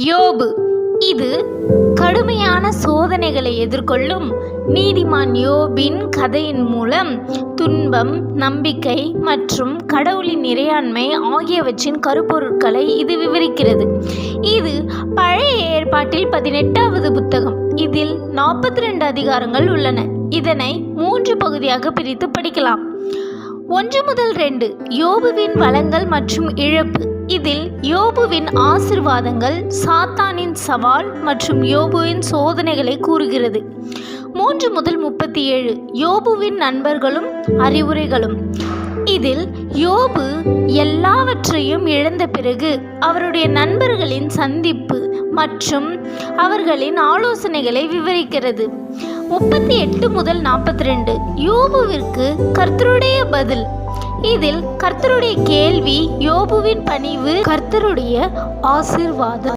யோபு இது கடுமையான சோதனைகளை எதிர்கொள்ளும் நீதிமான் யோபின் கதையின் மூலம் துன்பம், நம்பிக்கை மற்றும் கடவுளின் இறையாண்மை ஆகியவற்றின் கருப்பொருட்களை இது விவரிக்கிறது. இது பழைய ஏற்பாட்டில் 18வது புத்தகம். இதில் 42 அதிகாரங்கள் உள்ளன. இதனை 3 பகுதியாக பிரித்து படிக்கலாம். 1 முதல் 2 யோபுவின் வளங்கள் மற்றும் இழப்பு. இதில் யோபுவின் ஆசீர்வாதங்கள், சாத்தானின் சவால் மற்றும் யோபுவின் சோதனைகளை கூறுகிறது. 3 முதல் 37 யோபுவின் நண்பர்களும் அறிவுரைகளும். இதில் யோபு எல்லாவற்றையும் இழந்த பிறகு அவருடைய நண்பர்களின் சந்திப்பு மற்றும் அவர்களின் ஆலோசனைகளை விவரிக்கிறது. 38 முதல் 42 யோபுவிற்கு கர்த்தருடைய பதில். இதில் கர்த்தருடைய கேள்வி, யோபுவின் பணிவு, கர்த்தருடைய ஆசீர்வாதம்.